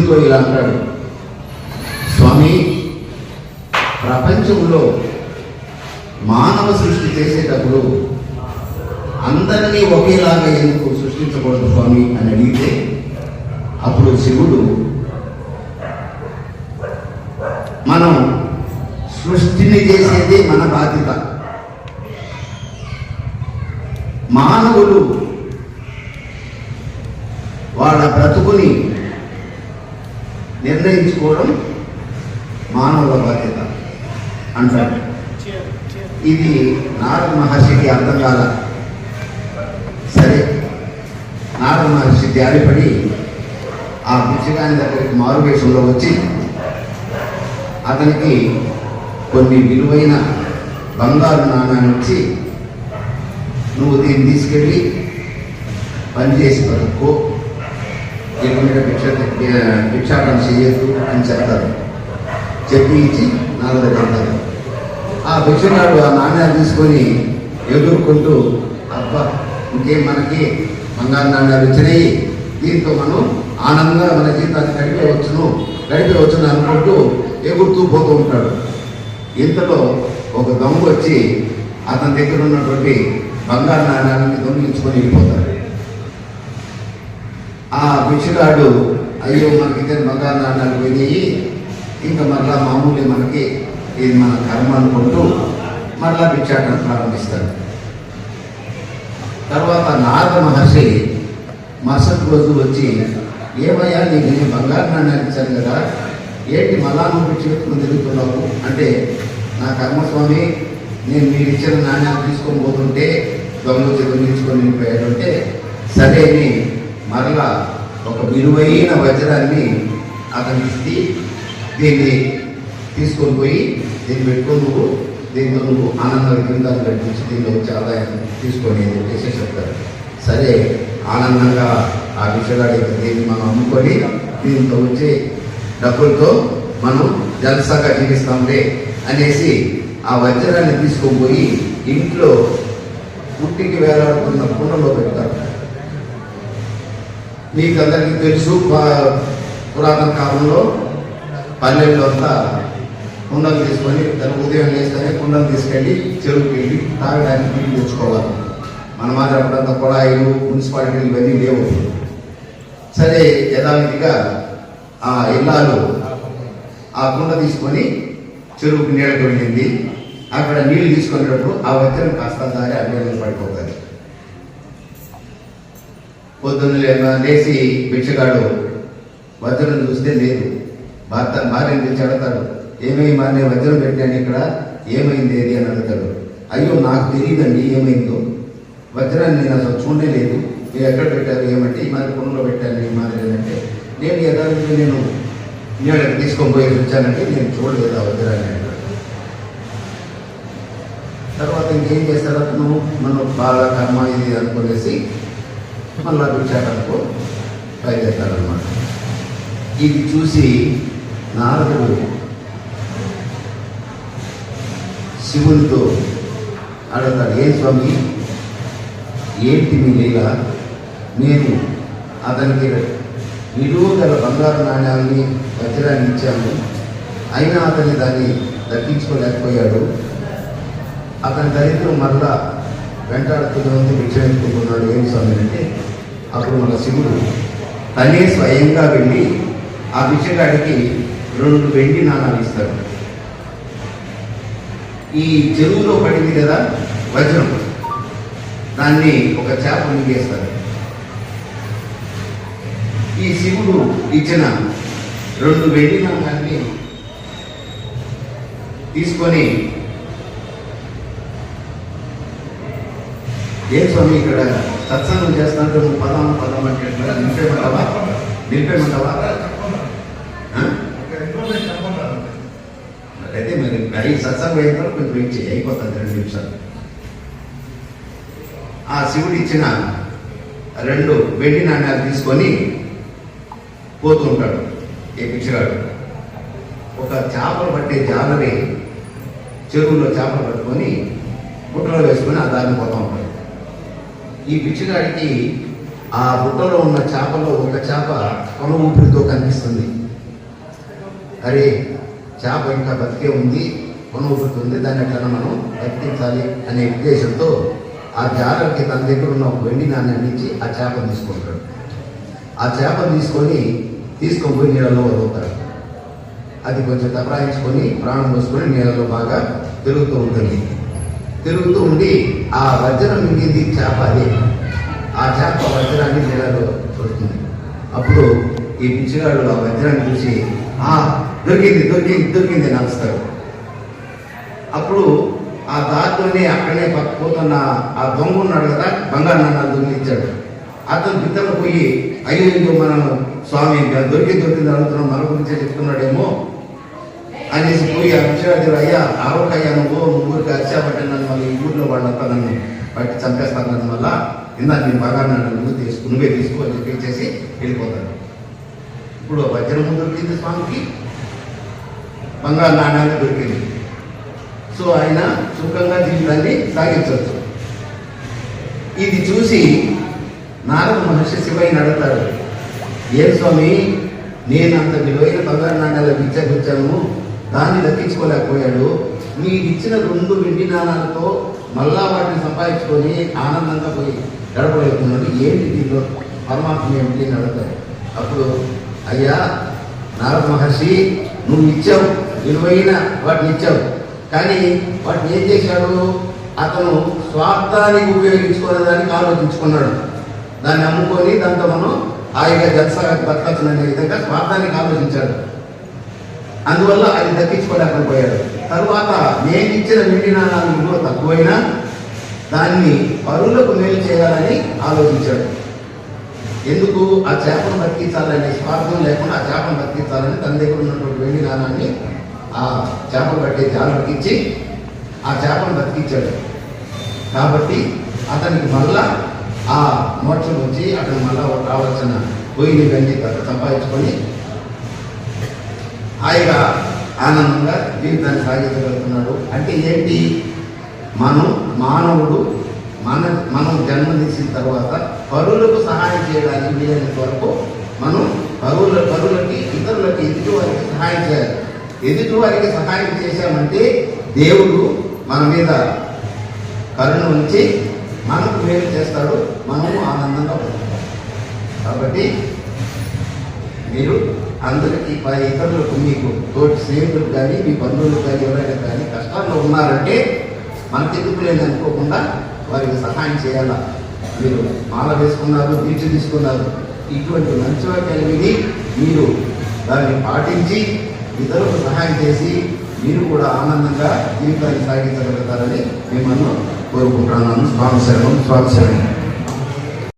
శివునితో ఇలా అంటాడు, స్వామి, ప్రపంచంలో మానవ సృష్టి చేసేటప్పుడు అందరినీ ఒకేలాగా ఎందుకు సృష్టించకూడదు స్వామి అని అడిగితే అప్పుడు శివుడు, మనం సృష్టిని చేసేది మన బాధ్యత. మానవులు వాళ్ళ బ్రతుకుని నిర్ణయించుకోవడం మానవుల బాధ్యత అంటారు. ఇది నారద మహర్షికి అర్థం కాల. సరే, నారద మహర్షి ధ్యానపడి ఆ బిచ్చగాని దగ్గరికి మారువేషంలో వచ్చి అతనికి కొన్ని విలువైన బంగారు నాణ్యాన్ని ఇచ్చి, నువ్వు దీన్ని తీసుకెళ్ళి పనిచేసి బతుక్కో, ఎటువంటి భిక్షాటం చేయొద్దు అని చెప్తారు. చెప్పి ఇచ్చి నారద వెళ్తారు. ఆ భిక్షగాడు ఆ నాణ్యాలు తీసుకొని ఎదుర్కొంటూ, అబ్బా, ఇంకేం మనకి బంగారు నాణ్యాలు వచ్చినాయి, దీంతో మనం ఆనందంగా మన జీవితాన్ని గడిపేవచ్చును అనుకుంటూ ఎగురుతూ పోతూ ఉంటాడు. ఇంతలో ఒక దొంగ వచ్చి అతని దగ్గర ఉన్నటువంటి బంగారు నాణ్యాలని దొంగిలించుకొని వెళ్ళిపోతాడు. ఆ భిక్షగాడు, అయ్యో మనకి ఇద్దరు బంగారు నాణ్యాలు పోయినాయి, ఇంకా మరలా మామూలు మనకి ఇది మన కర్మ అనుకుంటూ మరలా భిక్షాటం ప్రారంభిస్తాడు. తర్వాత నారద మహర్షి మరుసటి రోజు వచ్చి, ఏమయ్యా, నీకు నేను బంగారు నాణ్యాలు ఇచ్చాను కదా, ఏంటి మళ్ళా నువ్వు భిక్షను తిరుగుతున్నావు అంటే, నా కర్మస్వామి, నేను మీరు ఇచ్చిన నాణ్యాలు తీసుకొని పోతుంటే దొంగ దొంగిలించుకొని వెళ్ళిపోయాడు అంటే, సరే అని మరలా ఒక విలువైన వజ్రాన్ని అతనికి ఇస్తే, దీన్ని తీసుకొని పోయి దీన్ని పెట్టుకొని దీంట్లో నువ్వు ఆనందంగా జీవితాన్ని గడిపించి దీనిలో వచ్చే ఆదాయం తీసుకొని చెప్పేసి చెప్తారు. సరే, ఆనందంగా ఆ విషయాలు దీన్ని మనం అమ్ముకొని దీంతో వచ్చే డబ్బులతో మనం జల్సాగా జీవిస్తాంలే అనేసి ఆ వజ్రాన్ని తీసుకొని పోయి ఇంట్లో పుట్టికి వేలాడుతున్న కుండలో పెడతారు. మీకు అందరికీ తెలుసు, పురాతన కాలంలో పల్లెల్లో అంతా కుండలు తీసుకొని ఉదయం లేస్తేనే కుండలు తీసుకెళ్ళి చెరువుకి వెళ్ళి తాగడానికి నీళ్ళు తెచ్చుకోవాలి. మన మాదిరి అప్పుడంతా కుళాయిలు, మున్సిపాలిటీలు ఇవన్నీ లేవు. సరే, యథావిధిగా ఆ ఇల్లాలు ఆ కుండ తీసుకొని చెరువుకి నీళ్ళకి వెళ్ళింది. అక్కడ నీళ్లు తీసుకునేటప్పుడు ఆ వజ్రం కాస్త దారి అడ్డంగా పడిపోతుంది. పొద్దున్న లేచి భిక్షగాడు వజ్రం చూస్తే లేదు. భార్యను తెచ్చి అడతాడు, ఏమైంది మరి, నేను వజ్రం పెట్టాను ఇక్కడ, ఏమైంది ఏది అని అడుగుతాడు. అయ్యో, నాకు తెలియదండి ఏమైందో, వజ్రాన్ని నేను అసలు చూడలేదు, మీరు ఎక్కడ పెట్టారు ఏమంటే, ఈ మాదిరి కుండలో పెట్టాను ఈ మాదిరి అంటే, నేను యథావిధిగా నేను నీళ్ళకి తీసుకొని పోయి వచ్చానంటే నేను చూడలేదు ఆ వజ్రాన్ని అంటాడు. తర్వాత ఇంకేం చేస్తాడు అతను, మనం బాగా కర్మ ఇది అనుకునేసి మళ్ళా భిక్షాటనకు బయలుదేరుతాడనమాట. ఇది చూసి నారదుడు శివునితో అడుగుతాడు, ఏం స్వామి, ఏంటి మీ లీల? నేను అతనికి విలువ గల బంగారు నాణ్యాలని వజ్రాన్ని ఇచ్చాను, అయినా అతన్ని దాన్ని దక్కించుకోలేకపోయాడు. అతని దరిద్రం మరలా వెంటాడుతూనే ఉంది, భిక్ష ఎత్తుకుంటున్నాడు, ఏం స్వామి అంటే, అప్పుడు మన శివుడు తనే స్వయంగా వెళ్ళి ఆ భిక్షగాడికి 2 వెండి నాణాలు ఇస్తాడు. ఈ చెరువులో పడింది కదా వజ్రం, దాన్ని ఒక చేప మింగేస్తాడు. ఈ శివుడు ఇచ్చిన 2 వెండి నాణాన్ని తీసుకొని, ఏ స్వామి ఇక్కడ సత్సంగం చేస్తాంటే నువ్వు పదం అంటే నిలిపేమంటావా? అయితే మరి 5 సత్సంగం అయిన తర్వాత కొంచెం వెయిట్ చేయి, అయిపోతుంది 2 నిమిషాలు. ఆ శివుడు ఇచ్చిన 2 వెండి నాణ్యాలు తీసుకొని పోతూ ఉంటాడు ఏ భిక్షగాడు. ఒక చేపలు పట్టే జాలరి చెరువులో చేపలు పట్టుకొని బుట్టలో వేసుకొని ఆ దారిని పోతూ ఉంటాడు. ఈ భిక్షగాడికి ఆ బుట్టలో ఉన్న చేపలో ఒక చేప కొన ఊపిరితో కనిపిస్తుంది. అరే చేప ఇంకా బతికే ఉంది, కొన ఊపిరితుంది, దాన్ని ఎట్లా మనం బతికించాలి అనే ఉద్దేశంతో ఆ జాలకి తన దగ్గర ఉన్న ఒక వెండి నాణ్యాన్ని ఇచ్చి ఆ చేపను తీసుకుంటాడు. ఆ చేపను తీసుకొని పోయి నీళ్ళలో వదులుతాడు. అది కొంచెం దబరాయించుకొని ప్రాణం పోసుకొని నీళ్ళలో బాగా తిరుగుతూ ఉంటుంది. తిరుగుతూ ఉండి ఆ వజ్రం మింగింది చేప, అదే ఆ చేప వజ్రాన్ని నీళ్ళలో పడుతుంది. అప్పుడు ఈ పిచ్చిగాడు ఆ వజ్రాన్ని చూసి దొరికింది దొరికింది దొరికింది నడుస్తాడు. అప్పుడు ఆ దారిలోనే అక్కడనే పోతున్న ఆ దొంగ ఉన్నాడు కదా, బంగారు నాణాలు దొంగిలించాడు. అతను బిద్దలు పోయి అయ్యో మనం స్వామి దొరికింది అడుగుతున్నాం, మన గురించే చెప్తున్నాడేమో అనేసి పోయి ఆ విషయాలు అయ్యా ఆరోగ్య నువ్వు ఊరికి వచ్చాబట్టి నన్ను మళ్ళీ ఈ ఊర్లో వాళ్ళంతా నన్ను బట్టి చంపేస్తాను నన్ను వల్ల ఇందాక నేను బంగారు నాణ్యాలు నువ్వే తీసుకో అని చెప్పేసి వెళ్ళిపోతాడు. ఇప్పుడు వజ్రము దొరికింది స్వామికి, బంగారు నాణ్యాలు దొరికింది. సో ఆయన సుఖంగా జీవితాన్ని సాగించవచ్చు. ఇది చూసి నారద మహర్షి శివయ్యని అడుగుతాడు, ఏం స్వామి నేను అంత విలువైన బంగారు నాణ్యాలు ఇచ్చాను, దాన్ని దక్కించుకోలేకపోయాడు, మీరు ఇచ్చిన 2 వెండి నాణాలతో మళ్ళా వాటిని సంపాదించుకొని ఆనందంగా పోయి గడపలేకున్నాడు, ఏంటి దీనిలో పరమాత్మ ఏమిటి అని అడుగుతాడు. అప్పుడు అయ్యా నారద మహర్షి, నువ్వు ఇచ్చావు, విలువైన వాటిని ఇచ్చావు, కానీ వాటిని ఏం చేశాడు, అతను స్వార్థానికి ఉపయోగించుకునేదానికి ఆలోచించుకున్నాడు. దాన్ని అమ్ముకొని దాంతో మనం హాయిగా జలసాగా బతకచ్చుననే విధంగా స్వార్థానికి ఆలోచించాడు. అందువల్ల అది దక్కించుకోలేకపోయాడు. తరువాత నేను ఇచ్చిన వెండి నాణాలు విలువ తక్కువైనా దాన్ని పరులకు మేలు చేయాలని ఆలోచించాడు. ఎందుకు ఆ చేపను బతికించాలనే స్వార్థం లేకుండా ఆ చేపను బతికించాలని తన దగ్గర ఉన్నటువంటి వెండి నాణాన్ని ఆ చేపలు పట్టే జాలకి ఇచ్చి ఆ చేపను బతికించాడు. కాబట్టి అతనికి మళ్ళా ఆ మోక్షం వచ్చి అతను మళ్ళా రావాల్సిన పోయిన ఇవన్నీ సంపాదించుకొని హాయిగా ఆనందంగా జీవితాన్ని సాగించగలుగుతున్నాడు. అంటే ఏంటి, మానవుడు మనం జన్మనిచ్చిన తర్వాత పరులకు సహాయం చేయడానికి వీలైనంత వరకు మనం పరులకి ఇతరులకి ఎదుటి వారికి సహాయం చేయాలి. ఎదుటి వారికి సహాయం చేశామంటే దేవుడు మన మీద కరుణ ఉంచి మనకు మేలు చేస్తాడు, మనము ఆనందంగా బతుకుతాం. కాబట్టి మీరు అందరికీ ఇతరులకు, మీకు తోటి స్నేహితులకు కానీ మీ బంధువులకు కానీ ఎవరైనా కానీ కష్టాల్లో ఉన్నారంటే మనకి ఎందుకు లేదు అనుకోకుండా వారికి సహాయం చేయాలా. మీరు మాల వేసుకున్నారు, దీక్ష తీసుకున్నారు, ఇటువంటి మంచి వాక్యాలు విని మీరు దాన్ని పాటించి ఇతరులకు సహాయం చేసి మీరు కూడా ఆనందంగా జీవితాన్ని సాగించగలుగుతారని మిమ్మల్ని కోరుకుంటున్నాను. స్వామి శరణం, స్వామి శరణం.